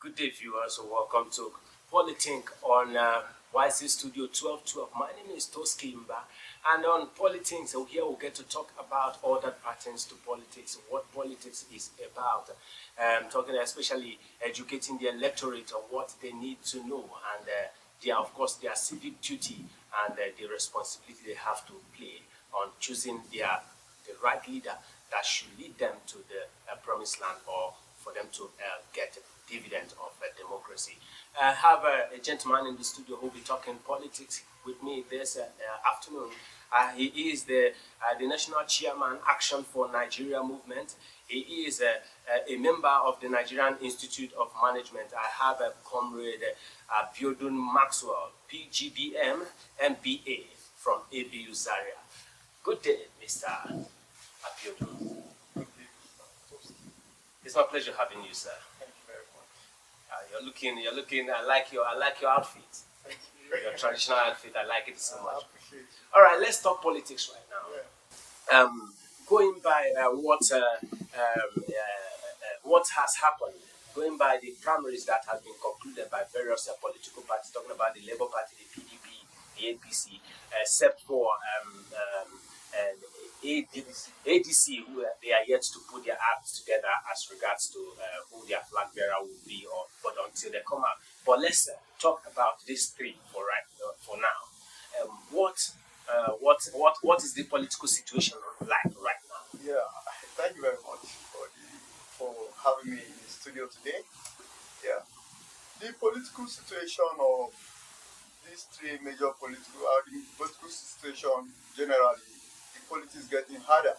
Good day, viewers. So welcome to Polithink on YC Studio 1212. My name is Toski Mba, and on Polithink, so here we'll get to talk about all that pertains to politics, what politics is about. Talking especially educating the electorate on what they need to know, and of course, their civic duty and the responsibility they have to play on choosing the right leader that should lead them to the promised land, or for them to get dividend of democracy. I have a gentleman in the studio who will be talking politics with me this afternoon. He is the National Chairman Action for Nigeria Movement. He is a member of the Nigerian Institute of Management. I have a comrade, Biodun Maxwell, PGBM, MBA from ABU Zaria. Good day, Mr. Biodun. It's my pleasure having you, sir. Thank you very much. You're looking. I like your outfit. Thank you. Your traditional outfit. I like it so much. I appreciate it. All right, let's talk politics right now. Yeah. Going by what has happened, going by the primaries that have been concluded by various political parties, talking about the Labour Party, the PDP, the APC, except for ADC, who they are yet to put their acts together as regards to who their flag bearer will be, but until they come out. But let's talk about these three for now. What is the political situation like right now? Yeah, thank you very much for having me in the studio today. Yeah, the political situation of these three major political situation generally. Politics getting harder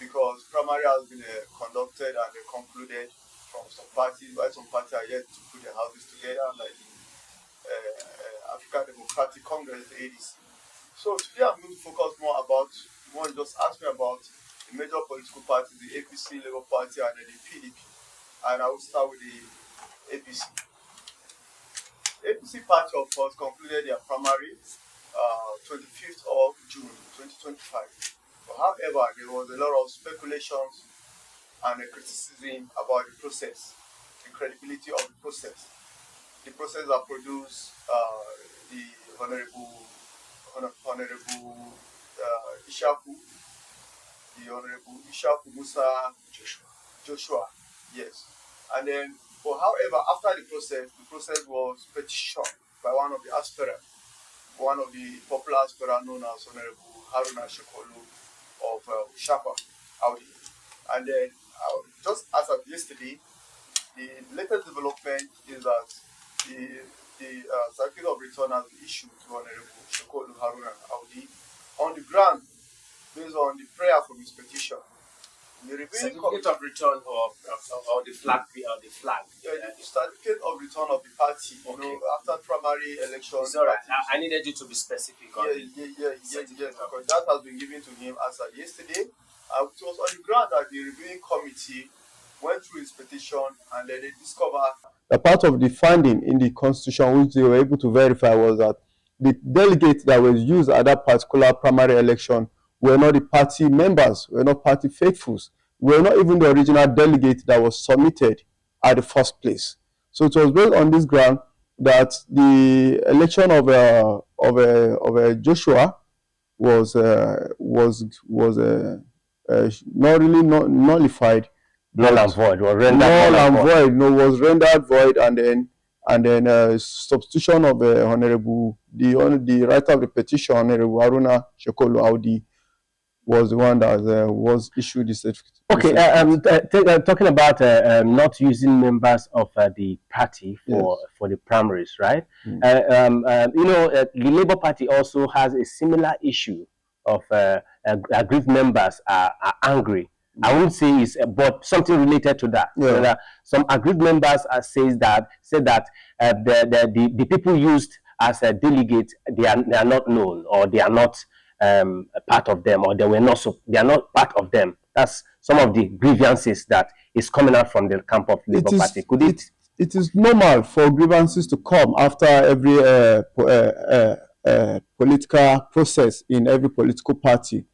because primary has been conducted and concluded from some parties, while some parties are yet to put their houses together, like the African Democratic Congress, the ADC. So today I'm going to focus more about, you want to just ask me about the major political parties, the APC, Labour Party, and then the PDP. And I will start with the APC. APC party, of course, concluded their primary 25th of June 2025. But however, there was a lot of speculations and criticism about the process, the credibility of the process. The process that produced the Honorable Ishaku Musa Joshua, yes. And then, but however, after the process was petitioned by one of the aspirants, one of the popular aspirants known as Honorable Haruna Shekolu of Shapa Audi. And then, just as of yesterday, the latest development is that the certificate of return has been issued to Honorable Shekolu Haruna Audi on the ground based on the prayer from his petition. The certificate of return or the flag. Yeah, the certificate of return of the party. Okay. You know, after primary elections. It's all right. I needed you to be specific on Yes, because that has been given to him as of yesterday. It was on the ground that the reviewing committee went through his petition and then they discovered. A part of the finding in the constitution which they were able to verify was that the delegates that were used at that particular primary election were not the party members, were not party faithfuls, were not even the original delegate that was submitted at the first place. So it was based on this ground that the election of Joshua was not really nullified, null and void, was rendered void, and then substitution of the writer of the petition, Honorable Haruna Shekolu Audi, was the one that was issued the certificate. Okay, talking about not using members of the party for the primaries, right? The Labour Party also has a similar issue of aggrieved members are angry. I won't say it's, but something related to that. Yeah. So some aggrieved members said that the people used as a delegate, they are not known, or they are not a part of them, or they are not part of them. That's some of the grievances that is coming out from the camp of Labour Party. It is normal for grievances to come after every political process in every political party.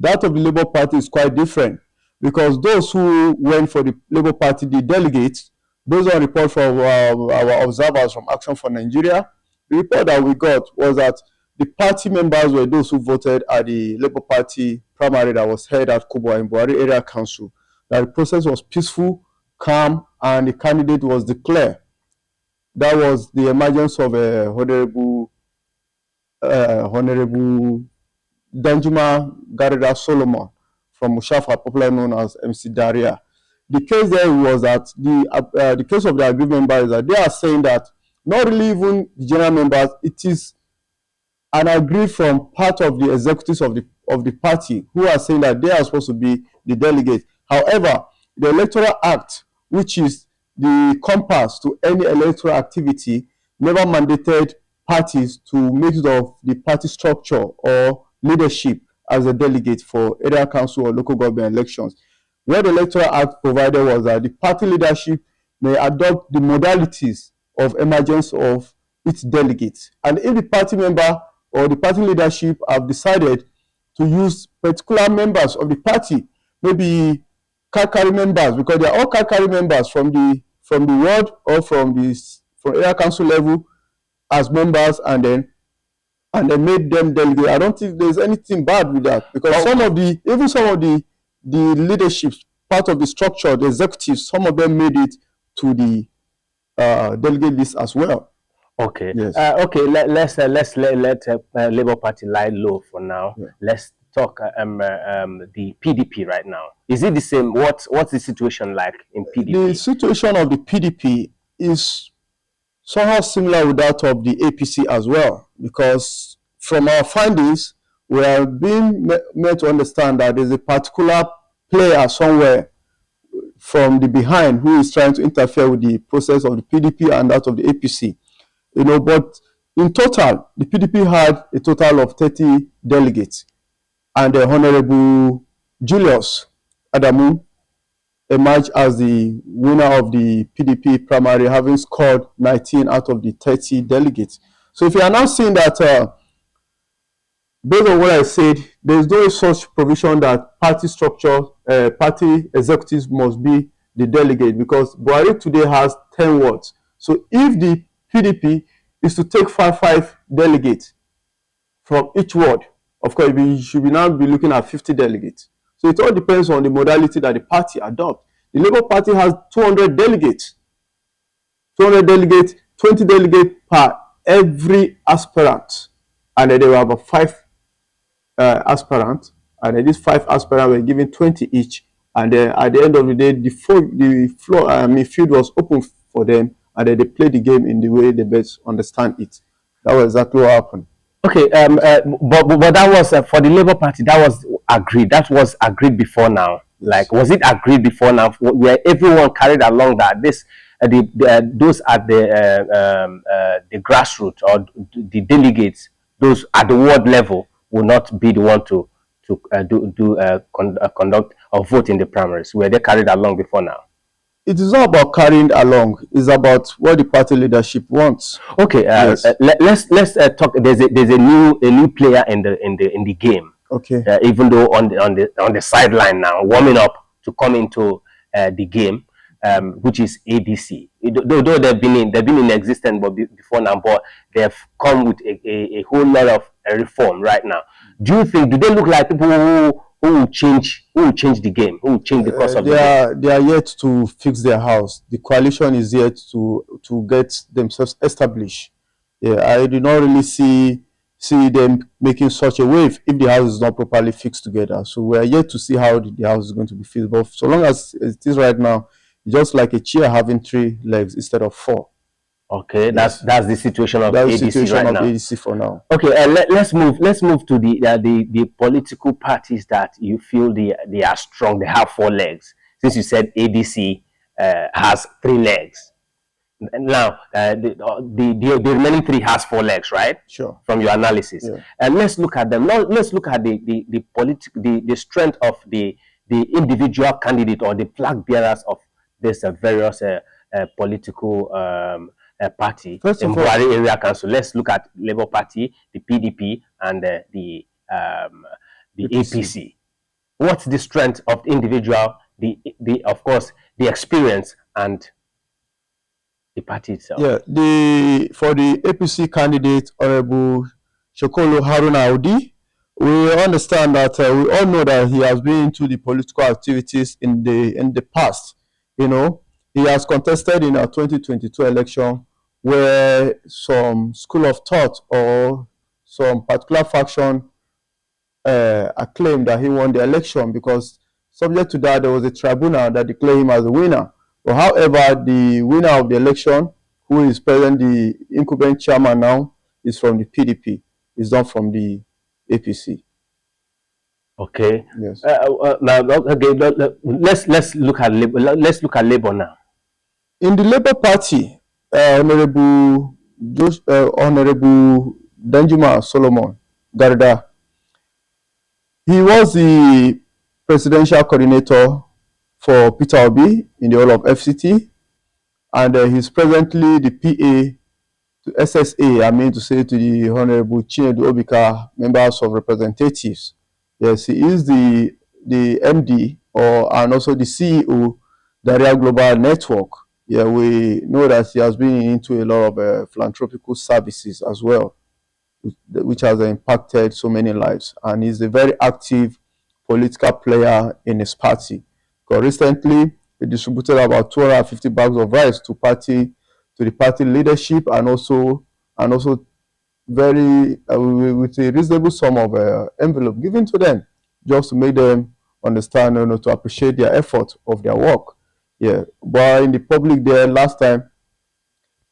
That of the Labour Party is quite different, because those who went for the Labour Party, the delegates, based on report from our observers from Action for Nigeria, the report that we got was that the party members were those who voted at the Labour Party primary that was held at Kubwa in Bwari Area Council. That the process was peaceful, calm, and the candidate was declared. That was the emergence of Honorable Danjuma Garida Solomon from Mushafa, popularly known as MC Daria. The case there was that the case of the agreed members is that they are saying that not really even the general members, it is an agreed from part of the executives of the party who are saying that they are supposed to be the delegates. However, the Electoral Act, which is the compass to any electoral activity, never mandated parties to make use of the party structure or leadership as a delegate for area council or local government elections. What the Electoral Act provided was that the party leadership may adopt the modalities of emergence of its delegates. And if the party member or the party leadership have decided to use particular members of the party, maybe card carry members, because they are all card carry members from the ward or from area council level as members, and then made them delegate. I don't think there's anything bad with that, because some of the leaderships, part of the structure, the executives, some of them made it to the delegate list as well. Okay. Yes. Okay. Let's let Labour Party lie low for now. Yeah. Let's talk the PDP right now. Is it the same? What's the situation like in PDP? The situation of the PDP is somehow similar with that of the APC as well, because from our findings, we are being made to understand that there's a particular player somewhere from the behind who is trying to interfere with the process of the PDP and that of the APC. But in total, the PDP had a total of 30 delegates, and the Honorable Julius Adamu emerged as the winner of the PDP primary, having scored 19 out of the 30 delegates. So if you are now seeing that, based on what I said, there is no such provision that party structure, party executives must be the delegate, because Bwari today has 10 wards. So if the PDP is to take 5 delegates from each ward, of course, we should now be looking at 50 delegates. So it all depends on the modality that the party adopts. The Labour Party has 200 delegates. 20 delegates per every aspirant. And then there were about 5 aspirants. And then these 5 aspirants were given 20 each. And then at the end of the day, the field was open for them. And then they played the game in the way they best understand it. That was exactly what happened. Okay, but that was for the Labour Party. That was agreed. That was agreed before now. Yes. Like, was it agreed before now? Where everyone carried along that those at the grassroots or the delegates, those at the ward level, will not be the one to conduct or vote in the primaries. Were they carried along before now? It is not about carrying along. It's about what the party leadership wants. Okay, yes. Let's talk. There's a new player in the game. Okay. Even though on the sideline now, warming up to come into the game, which is ADC. Though they've been in existence before now, but they've come with a whole lot of reform right now. Do they look like people who will change the game, who will change the course of the game? They are yet to fix their house. The coalition is yet to get themselves established. Yeah, I do not really see them making such a wave if the house is not properly fixed together. So we are yet to see how the house is going to be fixed. But so long as it is right now, it's just like a chair having 3 legs instead of 4. Okay, yes. That's the situation of ADC right now. ADC for now. Okay, let's move to the political parties that you feel they are strong. They have 4 legs. Since you said ADC has 3 legs, now the remaining 3 has 4 legs, right? Sure. From your analysis, yeah. And let's look at them. Now let's look at the strength of the individual candidate or the flag bearers of this various political party in Bwari Area Council. Let's look at Labour Party, the PDP, and the APC. What's the strength of the individual? Of course, the experience and party itself? Yeah, for the APC candidate, Honorable Shokolo Haruna Audi, we understand that we all know that he has been into the political activities in the past. You know, he has contested in a 2022 election where some school of thought or some particular faction acclaimed that he won the election because subject to that, there was a tribunal that declared him as a winner. But however, the winner of the election, who is present the incumbent chairman now, is from the PDP. Is not from the APC. Okay. Yes. Now, okay. Let's look at Labour. Let's look at Labour now. In the Labour Party, Honorable Danjuma Solomon Garda, he was the presidential coordinator for Peter Obi in the whole of FCT, and he's presently the PA to SSA, I mean to say to the Honorable Chinedu Obika, members of representatives. Yes, he is the MD and also the CEO, Daria Global Network. Yeah, we know that he has been into a lot of philanthropical services as well, which has impacted so many lives. And he's a very active political player in his party. Because recently, he distributed about 250 bags of rice to the party leadership, and also very with a reasonable sum of envelope given to them, just to make them understand, to appreciate their effort of their work. Yeah, but in the public there last time,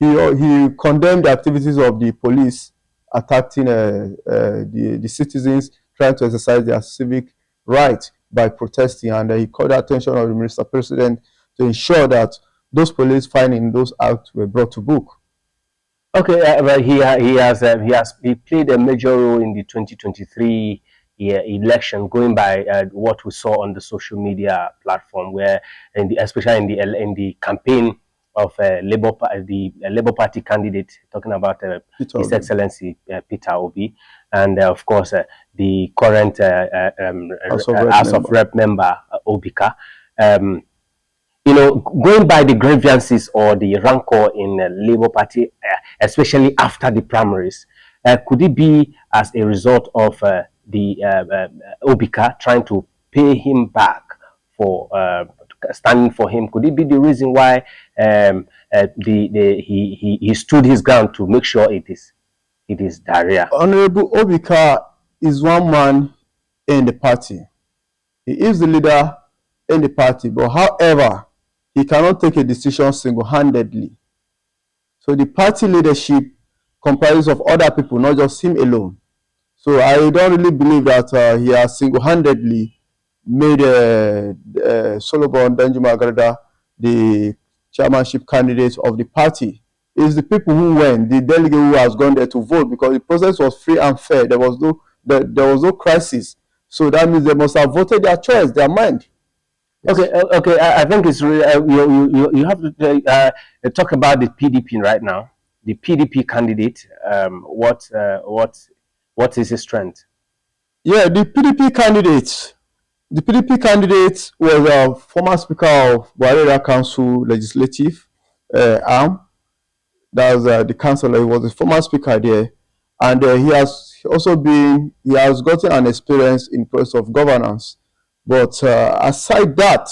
he condemned the activities of the police attacking the citizens trying to exercise their civic right by protesting, and he called the attention of the Mr. President to ensure that those police finding those acts were brought to book. Okay, well, he played a major role in the 2023 election, going by what we saw on the social media platform, where especially in the campaign of the Labour Party candidate, talking about His Excellency Peter Obi, and of course the current House of Rep member Obika. Going by the grievances or the rancor in the Labour Party, especially after the primaries, could it be as a result of the Obika trying to pay him back for standing for him? Could it be the reason why he stood his ground to make sure it is Daria? Honorable Obika is one man in the party. He is the leader in the party, but however, he cannot take a decision single-handedly. So the party leadership comprises of other people, not just him alone. So I don't really believe that he has single-handedly made Solomon Danjuma Garda the chairmanship candidate of the party. It's the people who went, the delegate who has gone there to vote, because the process was free and fair. There was no crisis. So that means they must have voted their choice, their mind. Okay. I think it's really you have to talk about the PDP right now. The PDP candidate. What is his strength? Yeah, the PDP candidate was a former speaker of Bwari Council Legislative arm. That was the councillor. He was a former speaker there, and he has gotten an experience in process of governance. But aside that,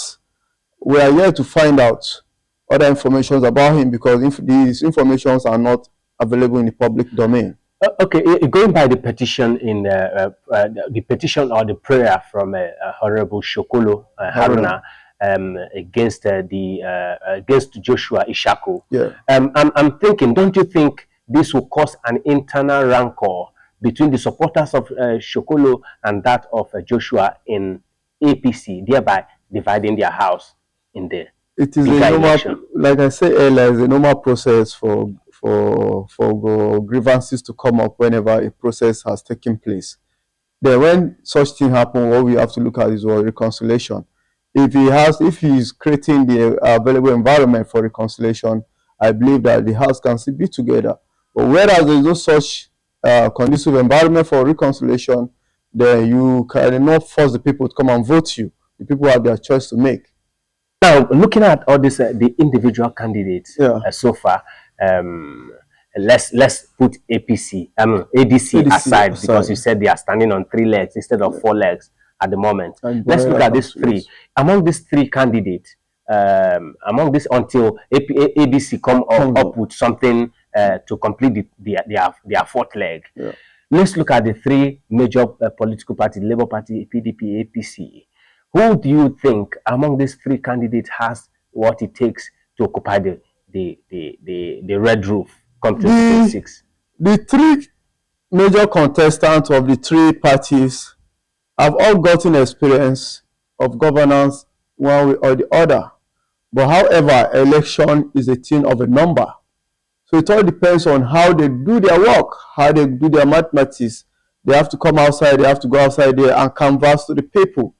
we are here to find out other information about him, because these informations are not available in the public domain. Okay, going by the petition in the petition or the prayer from Honorable Shokolo Haruna against against Joshua Ishaku. Yeah. I'm thinking, don't you think this will cause an internal rancor between the supporters of Shokolo and that of Joshua in APC, thereby dividing their house in there? It is a normal, like I said earlier, it's a normal process for grievances to come up whenever a process has taken place. Then when such thing happen, what we have to look at is reconciliation. If he is creating the available environment for reconciliation, I believe that the house can still be together. But whereas there is no such conducive environment for reconciliation, then you cannot force the people to come and vote you. The people have their choice to make. Now, looking at all this, the individual candidates so far, let's put ADC aside, because you said they are standing on 3 legs instead of 4 legs at the moment. Let's look at these three. Yes. Among these 3 candidates, among this, until ADC come up with something to complete their 4th leg. Yeah. Let's look at the 3 major political parties: Labour Party, PDP, APC. Who do you think among these 3 candidates has what it takes to occupy the red roof come 2026? The 3 major contestants of the 3 parties have all gotten experience of governance one way or the other. But however, election is a thing of a number. So it all depends on how they do their work, how they do their mathematics. They have to come outside, they have to go outside there and canvass to the people.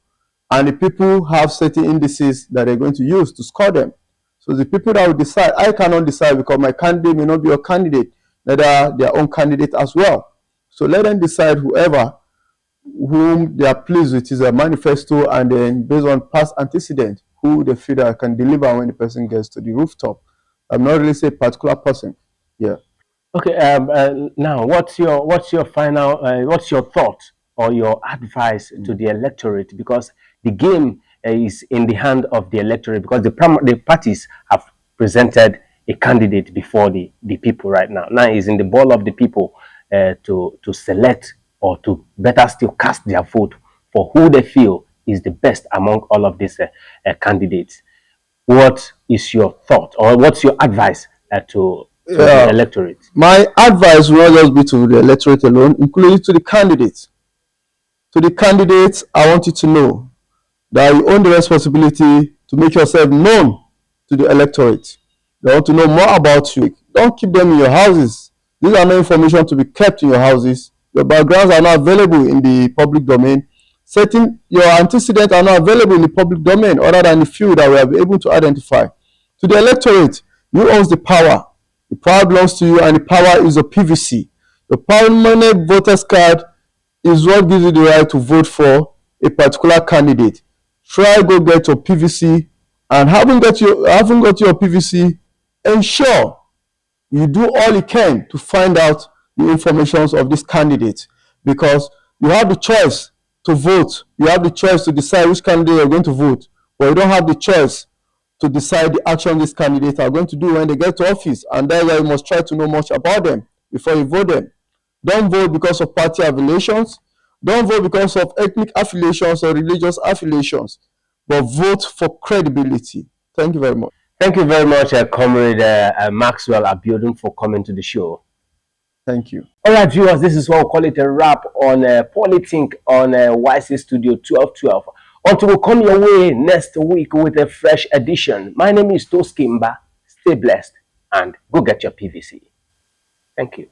And the people have certain indices that they're going to use to score them. So the people that will decide, I cannot decide because my candidate may not be your candidate, neither their own candidate as well. So let them decide whom they are pleased with is a manifesto, and then based on past antecedent, who they feel that can deliver when the person gets to the rooftop. I'm not really saying a particular person. Yeah. Okay. Now, what's your final what's your thought or your advice to the electorate? Because the game is in the hand of the electorate, because the parties have presented a candidate before the people right now. Now it's in the ball of the people to select, or to better still cast their vote for who they feel is the best among all of these candidates. What is your thought, or what's your advice to the electorate? My advice will not just be to the electorate alone, including to the candidates. To the candidates, I want you to know that you own the responsibility to make yourself known to the electorate. They want to know more about you. Don't keep them in your houses. These are not information to be kept in your houses. Your backgrounds are not available in the public domain. Your antecedents are not available in the public domain, other than the few that we have been able to identify. To the electorate, you own the power. The power belongs to you, and the power is your PVC. The permanent voters card is what gives you the right to vote for a particular candidate. Try go get your PVC, and haven't got your PVC, ensure you do all you can to find out the information of this candidate, because you have the choice to vote. You have the choice to decide which candidate you're going to vote, but you don't have the choice to decide the action these candidates are going to do when they get to office. And that's why you must try to know much about them before you vote them. Don't vote because of party affiliations. Don't vote because of ethnic affiliations or religious affiliations, but vote for credibility. Thank you very much. Thank you very much, Comrade Maxwell Abiodun, for coming to the show. Thank you. All right, viewers, this is what we call it a wrap on Polithink on YC Studio 1212. Until we come your way next week with a fresh edition. My name is Toskimba. Stay blessed and go get your PVC. Thank you.